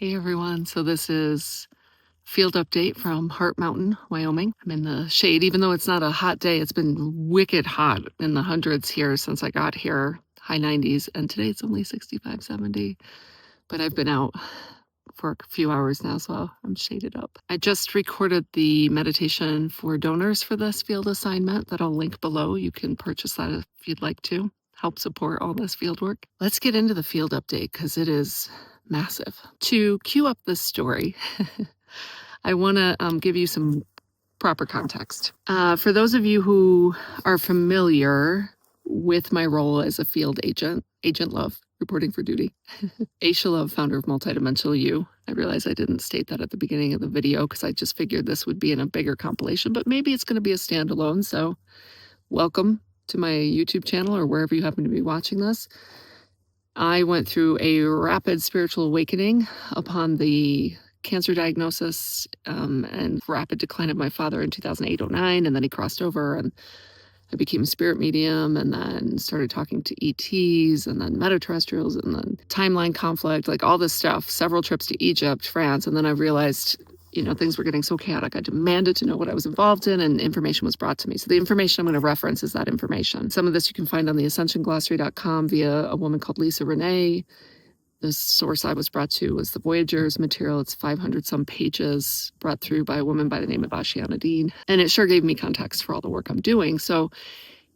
Hey everyone, so this is field update from Heart Mountain, Wyoming. I'm in the shade, even though it's not a hot day. It's been wicked hot in the hundreds here since I got here, high 90s, and today it's only 65, 70. But I've been out for a few hours now, so I'm shaded up. I just recorded the meditation for donors for this field assignment that I'll link below. You can purchase that if you'd like to help support all this field work. Let's get into the field update because it is massive. To cue up this story, I want to give you some proper context. For those of you who are familiar with my role as a field agent, Agent Love, reporting for duty. Aisha Love, founder of Multidimensional You. I realize I didn't state that at the beginning of the video because I just figured this would be in a bigger compilation, but maybe it's going to be a standalone. So welcome to my YouTube channel or wherever you happen to be watching this. I went through a rapid spiritual awakening upon the cancer diagnosis and rapid decline of my father in 2008-09, and then he crossed over and I became a spirit medium and then started talking to ETs and then metaterrestrials and then timeline conflict, like all this stuff, several trips to Egypt, France, and then I realized, things were getting so chaotic. I demanded to know what I was involved in, and information was brought to me. So the information I'm going to reference is that information. Some of this you can find on the Ascension Glossary.com via a woman called Lisa Renee. The source I was brought to was the Voyagers material. It's 500 some pages brought through by a woman by the name of Ashiana Dean. And it sure gave me context for all the work I'm doing. So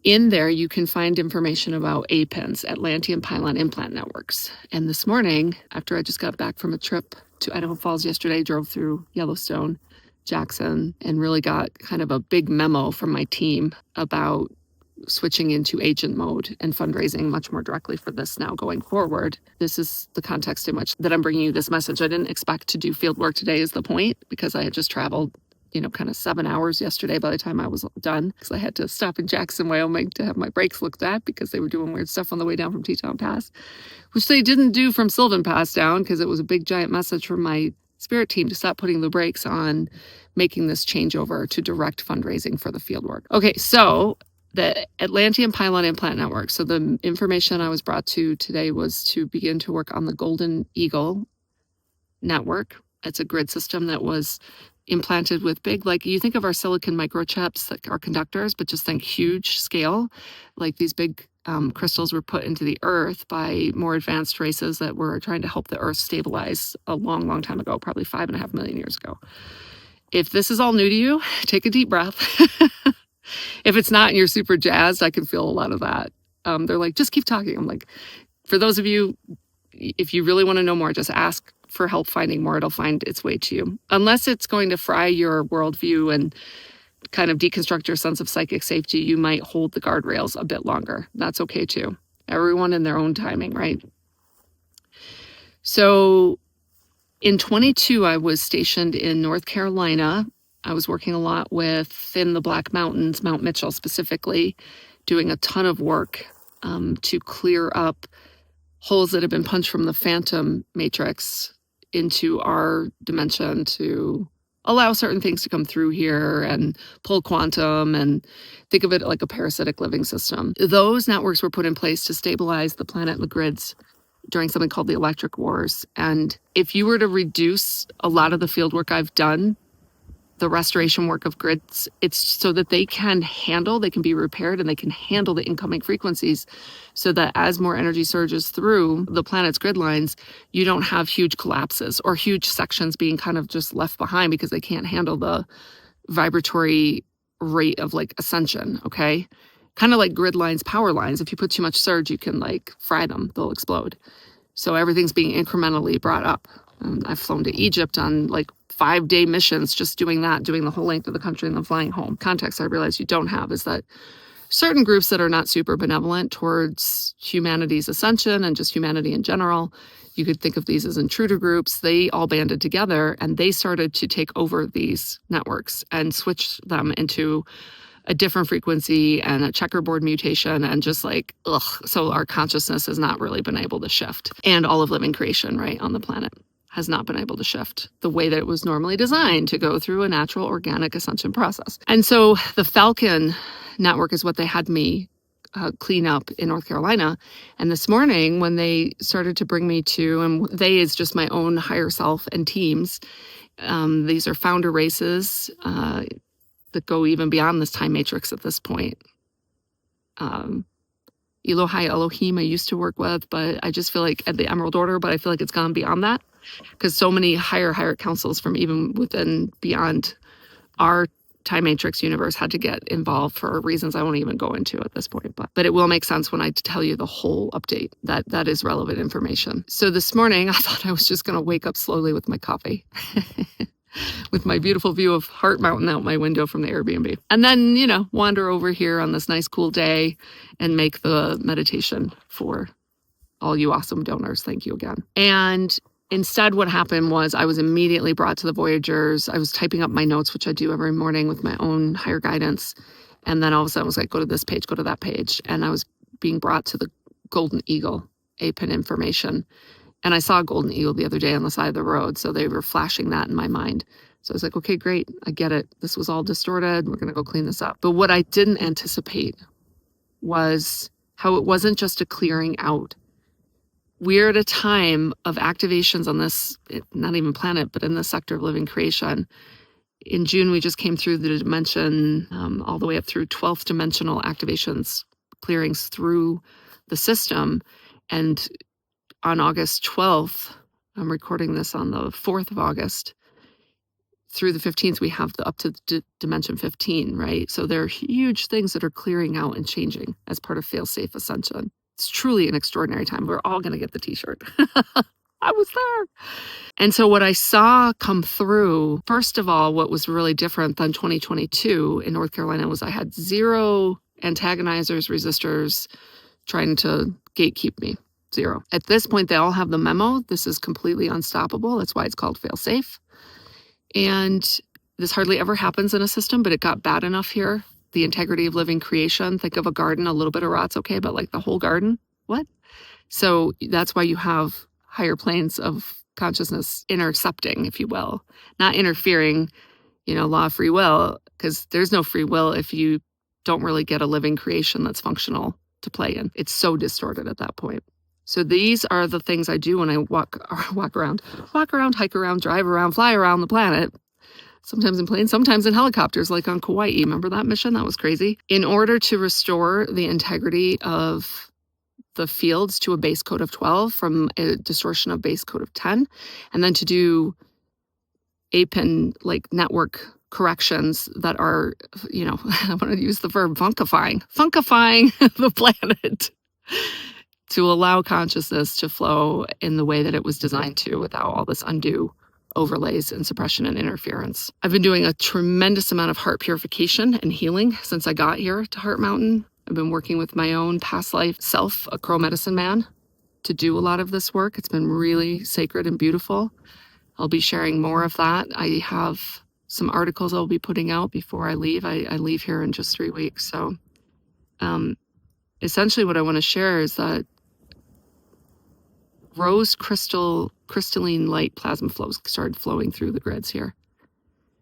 in there, you can find information about APINs, Atlantean Pylon Implant Networks. And this morning, after I just got back from a trip to Idaho Falls yesterday, drove through Yellowstone, Jackson, and really got kind of a big memo from my team about switching into agent mode and fundraising much more directly for this now going forward. This is the context in which that I'm bringing you this message. I didn't expect to do field work today is the point, because I had just traveled kind of 7 hours yesterday by the time I was done, because I had to stop in Jackson, Wyoming to have my brakes looked at because they were doing weird stuff on the way down from Teton Pass, which they didn't do from Sylvan Pass down because it was a big giant message from my spirit team to stop putting the brakes on making this changeover to direct fundraising for the field work. Okay, so the Atlantean Pylon Implant Network. So the information I was brought to today was to begin to work on the Golden Eagle network. It's a grid system that was implanted with big, like you think of our silicon microchips that are conductors, but just think huge scale. Like these big crystals were put into the earth by more advanced races that were trying to help the earth stabilize a long, long time ago, probably 5.5 million years ago. If this is all new to you, take a deep breath. If it's not and you're super jazzed, I can feel a lot of that. They're like, just keep talking. I'm like, for those of you, if you really want to know more, just ask for help finding more. It'll find its way to you. Unless it's going to fry your worldview and kind of deconstruct your sense of psychic safety, you might hold the guardrails a bit longer. That's okay too. Everyone in their own timing, right? So in 22, I was stationed in North Carolina. I was working a lot in the Black Mountains, Mount Mitchell specifically, doing a ton of work to clear up holes that have been punched from the phantom matrix into our dimension to allow certain things to come through here and pull quantum and think of it like a parasitic living system. Those networks were put in place to stabilize the planet and the grids during something called the electric wars. And if you were to reduce a lot of the field work I've done, the restoration work of grids, it's so that they can be repaired and they can handle the incoming frequencies so that as more energy surges through the planet's grid lines, you don't have huge collapses or huge sections being kind of just left behind because they can't handle the vibratory rate of like ascension, okay? Kind of like grid lines, power lines. If you put too much surge, you can like fry them, they'll explode. So everything's being incrementally brought up. I've flown to Egypt on like 5-day missions, just doing the whole length of the country and then flying home. Context I realize you don't have is that certain groups that are not super benevolent towards humanity's ascension and just humanity in general, you could think of these as intruder groups, they all banded together and they started to take over these networks and switch them into a different frequency and a checkerboard mutation and just like, so our consciousness has not really been able to shift. And all of living creation, right, on the planet has not been able to shift the way that it was normally designed to go through a natural organic ascension process. And so the Falcon network is what they had me cleanup in North Carolina. And this morning, when they started to bring me to, and they is just my own higher self and teams, these are founder races that go even beyond this time matrix at this point. Elohai Elohim I used to work with, but I just feel like at the Emerald Order, but I feel like it's gone beyond that because so many higher councils from even within beyond our time matrix universe had to get involved for reasons I won't even go into at this point, but it will make sense when I tell you the whole update. That is relevant information. So this morning I thought I was just going to wake up slowly with my coffee with my beautiful view of Heart Mountain out my window from the Airbnb, and then wander over here on this nice cool day and make the meditation for all you awesome donors. Thank you again. And instead, what happened was I was immediately brought to the Voyagers. I was typing up my notes, which I do every morning with my own higher guidance. And then all of a sudden I was like, go to this page, go to that page. And I was being brought to the Golden Eagle APIN information. And I saw a Golden Eagle the other day on the side of the road. So they were flashing that in my mind. So I was like, okay, great. I get it. This was all distorted. We're going to go clean this up. But what I didn't anticipate was how it wasn't just a clearing out. We're at a time of activations on this, not even planet, but in the sector of living creation. In June, we just came through the dimension, all the way up through 12th dimensional activations, clearings through the system. And on August 12th, I'm recording this on the 4th of August, through the 15th, we have up to dimension 15, right? So there are huge things that are clearing out and changing as part of fail-safe ascension. It's truly an extraordinary time. We're all going to get the t-shirt. I was there. And so what I saw come through, first of all, what was really different than 2022 in North Carolina was I had 0 antagonizers, resistors trying to gatekeep me. 0. At this point, they all have the memo. This is completely unstoppable. That's why it's called fail-safe. And this hardly ever happens in a system, but it got bad enough here. The integrity of living creation. Think of a garden, a little bit of rot's okay, but like the whole garden, what? So that's why you have higher planes of consciousness intercepting, if you will, not interfering, law of free will, because there's no free will if you don't really get a living creation that's functional to play in. It's so distorted at that point. So these are the things I do when I walk around, hike around, drive around, fly around the planet. Sometimes in planes, sometimes in helicopters, like on Kauai. Remember that mission? That was crazy. In order to restore the integrity of the fields to a base code of 12 from a distortion of base code of 10, and then to do APIN network corrections that are, I want to use the verb funkifying the planet to allow consciousness to flow in the way that it was designed to without all this undue overlays and suppression and interference. I've been doing a tremendous amount of heart purification and healing since I got here to Heart Mountain. I've been working with my own past life self, a Crow medicine man, to do a lot of this work. It's been really sacred and beautiful. I'll be sharing more of that. I have some articles I'll be putting out before I leave. I leave here in just 3 weeks. So essentially what I want to share is that rose crystalline light plasma flows started flowing through the grids here.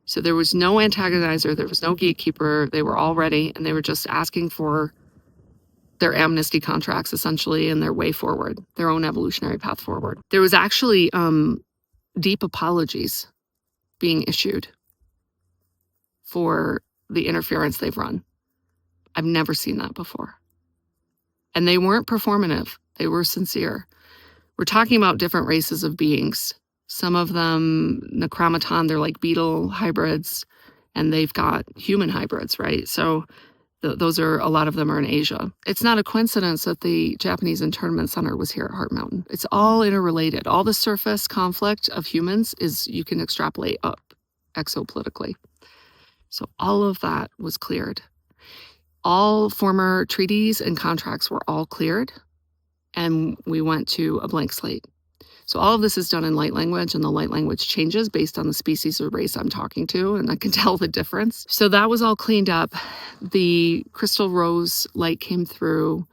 So there was no antagonizer, there was no gatekeeper. They were all ready, and they were just asking for their amnesty contracts, essentially, and their way forward, their own evolutionary path forward. There was actually deep apologies being issued for the interference they've run. I've never seen that before. And they weren't performative. They were sincere. We're talking about different races of beings. Some of them, Necromaton, they're like beetle hybrids, and they've got human hybrids, right? So those are, a lot of them are in Asia. It's not a coincidence that the Japanese internment center was here at Heart Mountain. It's all interrelated. All the surface conflict of humans is, you can extrapolate up exopolitically. So all of that was cleared. All former treaties and contracts were all cleared, and we went to a blank slate. So all of this is done in light language, and the light language changes based on the species or race I'm talking to, and I can tell the difference. So that was all cleaned up. The crystal rose light came through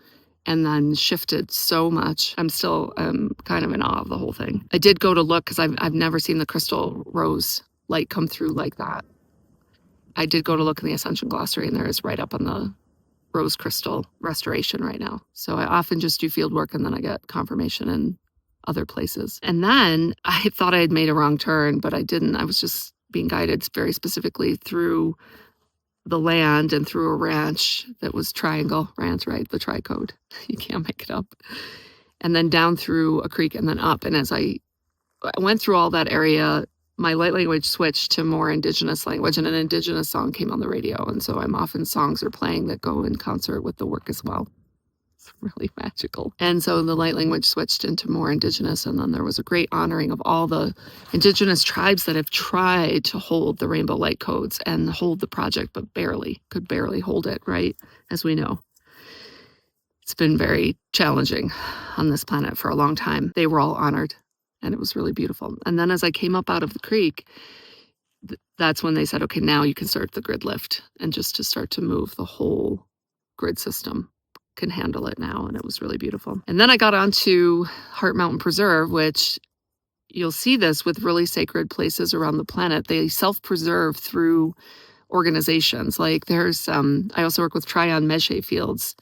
and then shifted so much. I'm still kind of in awe of the whole thing. I did go to look because I've never seen the crystal rose light come through like that. I did go to look in the Ascension Glossary, and there is right up on rose crystal restoration right now. So I often just do field work and then I get confirmation in other places. And then I thought I had made a wrong turn, but I didn't. I was just being guided very specifically through the land and through a ranch that was Triangle Ranch, right? The tri-code. You can't make it up. And then down through a creek and then up. And as I went through all that area, my light language switched to more indigenous language, and an indigenous song came on the radio. And so I'm often songs are playing that go in concert with the work as well. It's really magical. And so the light language switched into more indigenous, and then there was a great honoring of all the indigenous tribes that have tried to hold the rainbow light codes and hold the project, but could barely hold it, right? As we know. It's been very challenging on this planet for a long time. They were all honored, and it was really beautiful. And then as I came up out of the creek, that's when they said, okay, now you can start the grid lift, and just to start to move the whole grid system can handle it now. And it was really beautiful. And then I got onto Heart Mountain Preserve, which you'll see this with really sacred places around the planet. They self-preserve through organizations. Like there's, I also work with Tryon Meche Fields.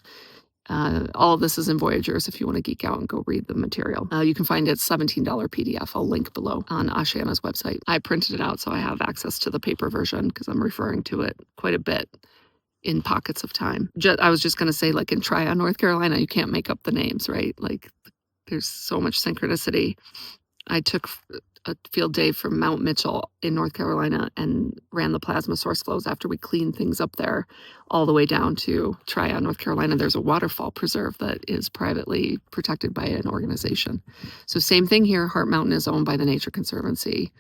All of this is in Voyagers if you want to geek out and go read the material. You can find it $17 PDF. I'll link below on Ashana's website. I printed it out so I have access to the paper version because I'm referring to it quite a bit in pockets of time. I was just going to say, like in Tryon, North Carolina, you can't make up the names, right? Like there's so much synchronicity. I took a field day from Mount Mitchell in North Carolina and ran the plasma source flows after we cleaned things up there all the way down to Tryon, North Carolina. There's a waterfall preserve that is privately protected by an organization. So same thing here. Heart Mountain is owned by the Nature Conservancy.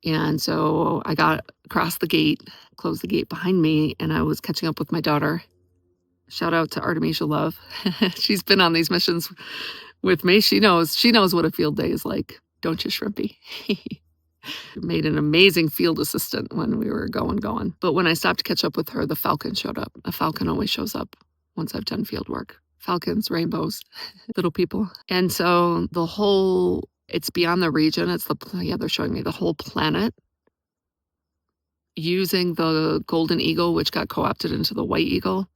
And so I got across the gate, closed the gate behind me, and I was catching up with my daughter. Shout out to Artemisia Love. She's been on these missions with me. She knows what a field day is like. Don't you, Shrimpy? Made an amazing field assistant when we were going. But when I stopped to catch up with her, the falcon showed up. A falcon always shows up once I've done field work. Falcons, rainbows, little people. And so it's beyond the region. They're showing me the whole planet using the golden eagle, which got co-opted into the white eagle.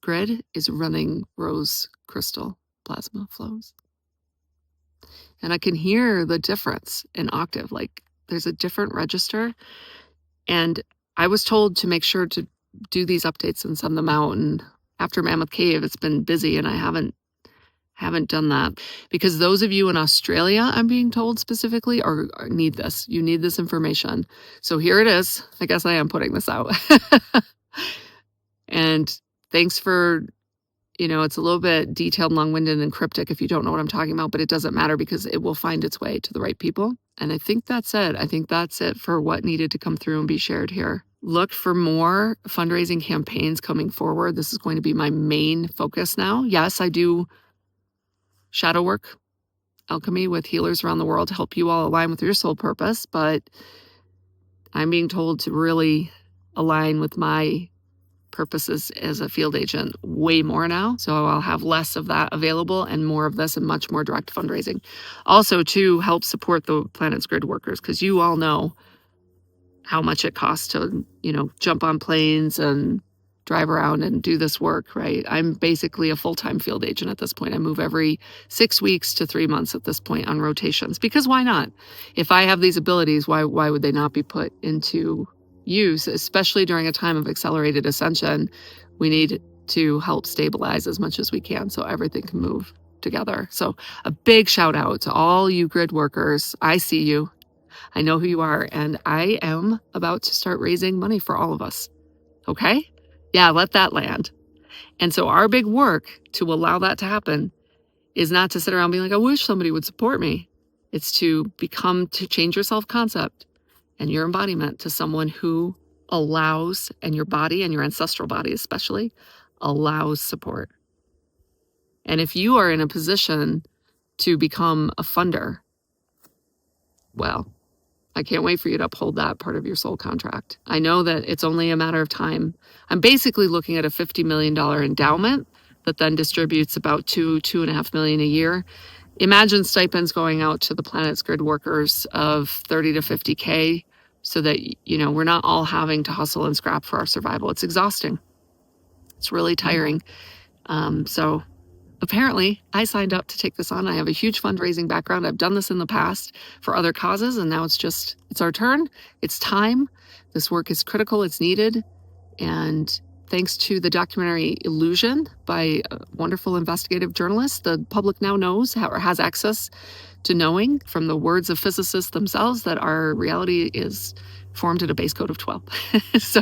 Grid is running rose crystal plasma flows. And I can hear the difference in octave. Like there's a different register. And I was told to make sure to do these updates and send them out. And after Mammoth Cave, it's been busy and I haven't done that. Because those of you in Australia, I'm being told specifically, need this. You need this information. So here it is. I guess I am putting this out. And thanks for, it's a little bit detailed, long-winded, and cryptic if you don't know what I'm talking about, but it doesn't matter because it will find its way to the right people. And I think that's it. I think that's it for what needed to come through and be shared here. Look for more fundraising campaigns coming forward. This is going to be my main focus now. Yes, I do shadow work, alchemy with healers around the world to help you all align with your soul purpose, but I'm being told to really align with my purposes as a field agent way more now. So I'll have less of that available and more of this and much more direct fundraising. Also to help support the planet's grid workers, because you all know how much it costs to, jump on planes and drive around and do this work, right? I'm basically a full-time field agent at this point. I move every 6 weeks to 3 months at this point on rotations, because why not? If I have these abilities, why would they not be put into use, especially during a time of accelerated ascension? We need to help stabilize as much as we can so everything can move together. So a big shout out to all you grid workers. I see you. I know who you are, and I am about to start raising money for all of us. Okay? Yeah, let that land. And so our big work to allow that to happen is not to sit around being like, I wish somebody would support me. It's to change your self-concept and your embodiment to someone who allows, and your body and your ancestral body especially, allows support. And if you are in a position to become a funder, well, I can't wait for you to uphold that part of your soul contract. I know that it's only a matter of time. I'm basically looking at a $50 million endowment that then distributes about $2.5 million a year. Imagine stipends going out to the planet's grid workers of 30 to 50K so that, we're not all having to hustle and scrap for our survival. It's exhausting. It's really tiring. So apparently I signed up to take this on. I have a huge fundraising background. I've done this in the past for other causes, and now it's our turn. It's time. This work is critical. It's needed. And thanks to the documentary Illusion by a wonderful investigative journalist, the public now knows or has access to knowing from the words of physicists themselves that our reality is formed at a base code of 12. So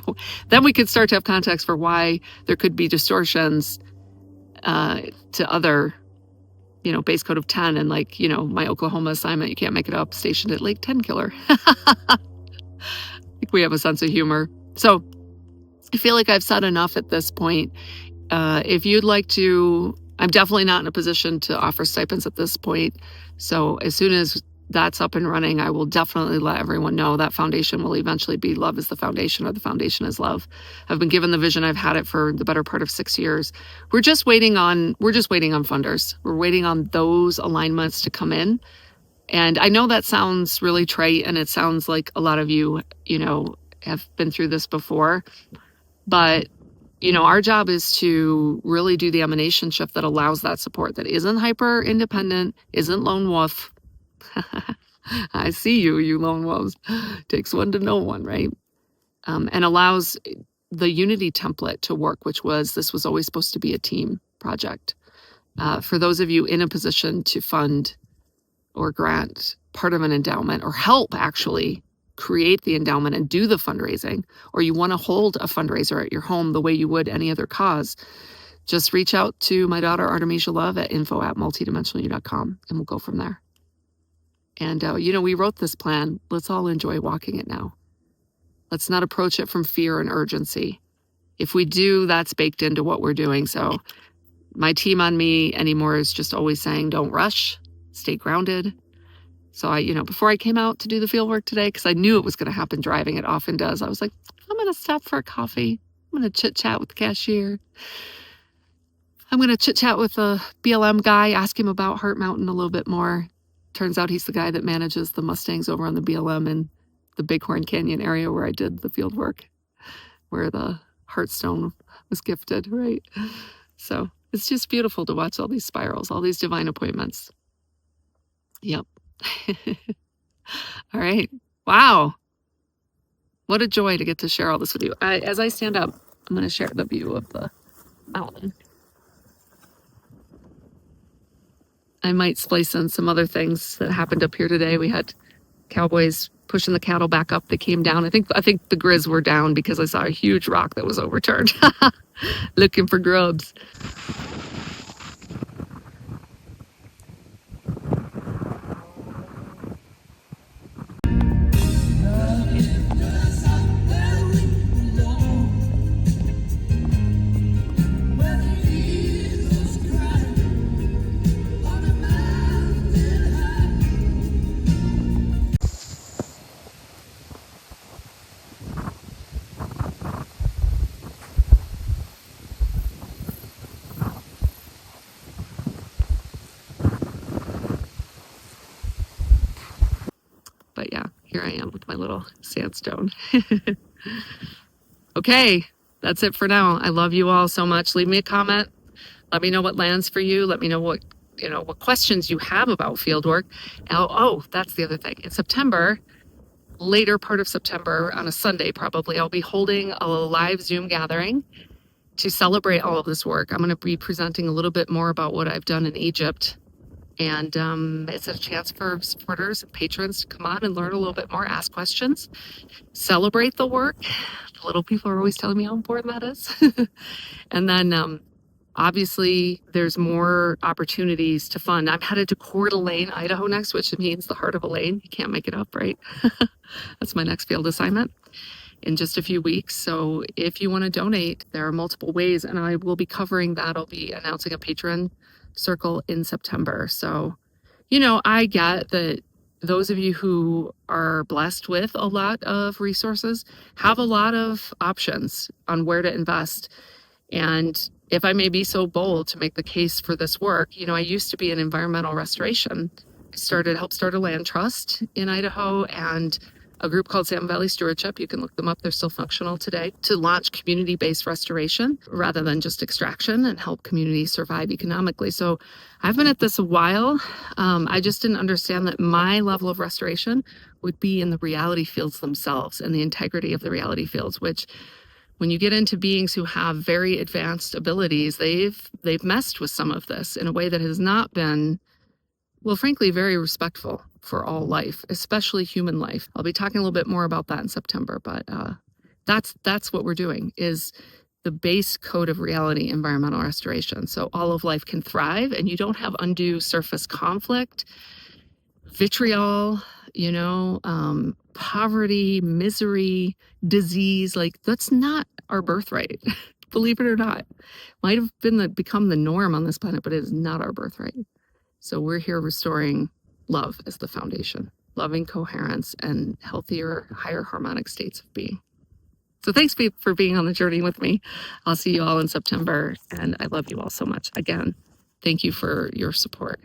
then we could start to have context for why there could be distortions to other, base code of 10 and my Oklahoma assignment, you can't make it up, stationed at Lake 10 Killer. I think we have a sense of humor. So I feel like I've said enough at this point. If you'd like to, I'm definitely not in a position to offer stipends at this point. So as soon as that's up and running, I will definitely let everyone know that foundation will eventually be Love is the Foundation, or the Foundation is Love. I've been given the vision. I've had it for the better part of 6 years. We're just waiting on funders. We're waiting on those alignments to come in. And I know that sounds really trite, and it sounds like a lot of you, have been through this before. But, our job is to really do the emanation shift that allows that support, that isn't hyper independent, isn't lone wolf. I see you lone wolves. Takes one to know one, right? And allows the Unity template to work, this was always supposed to be a team project. For those of you in a position to fund or grant part of an endowment, or help actually create the endowment and do the fundraising, or you want to hold a fundraiser at your home the way you would any other cause, just reach out to my daughter Artemisia Love at info@multidimensionalu.com, and we'll go from there. And, we wrote this plan. Let's all enjoy walking it now. Let's not approach it from fear and urgency. If we do, that's baked into what we're doing. So my team on me anymore is just always saying, don't rush, stay grounded. So before I came out to do the field work today, because I knew it was going to happen driving, it often does, I was like, I'm going to stop for a coffee. I'm going to chit chat with the cashier. I'm going to chit chat with the BLM guy, ask him about Heart Mountain a little bit more. Turns out he's the guy that manages the Mustangs over on the BLM in the Bighorn Canyon area where I did the field work, where the Heartstone was gifted, right? So it's just beautiful to watch all these spirals, all these divine appointments. Yep. All right. Wow. What a joy to get to share all this with you. As I stand up, I'm going to share the view of the mountain. I might splice in some other things that happened up here today. We had cowboys pushing the cattle back up. They came down. I think the Grizz were down because I saw a huge rock that was overturned. Looking for grubs. But yeah, here I am with my little sandstone. Okay, that's it for now. I love you all so much. Leave me a comment. Let me know what lands for you. Let me know what questions you have about fieldwork. Oh, that's the other thing. In September, later part of September, on a Sunday probably, I'll be holding a live Zoom gathering to celebrate all of this work. I'm going to be presenting a little bit more about what I've done in Egypt. And it's a chance for supporters and patrons to come on and learn a little bit more, ask questions, celebrate the work. The little people are always telling me how important that is. And then obviously there's more opportunities to fund. I'm headed to Coeur d'Alene, Idaho next, which means the heart of Elaine. You can't make it up, right? That's my next field assignment in just a few weeks. So if you want to donate, there are multiple ways, and I will be covering that. I'll be announcing a patron circle in September. So, I get that those of you who are blessed with a lot of resources have a lot of options on where to invest. And if I may be so bold to make the case for this work, I used to be in environmental restoration. I helped start a land trust in Idaho, and a group called Salmon Valley Stewardship. You can look them up. They're still functional today, to launch community-based restoration rather than just extraction, and help communities survive economically. So I've been at this a while. I just didn't understand that my level of restoration would be in the reality fields themselves and the integrity of the reality fields, which when you get into beings who have very advanced abilities, they've messed with some of this in a way that has not been, well, frankly, very respectful for all life, especially human life. I'll be talking a little bit more about that in September, but that's what we're doing, is the base code of reality environmental restoration. So all of life can thrive and you don't have undue surface conflict, vitriol, poverty, misery, disease. Like, that's not our birthright. Believe it or not. Might have become the norm on this planet, but it is not our birthright. So we're here restoring love as the foundation, loving coherence and healthier, higher harmonic states of being. So thanks for being on the journey with me. I'll see you all in September, and I love you all so much. Again, thank you for your support.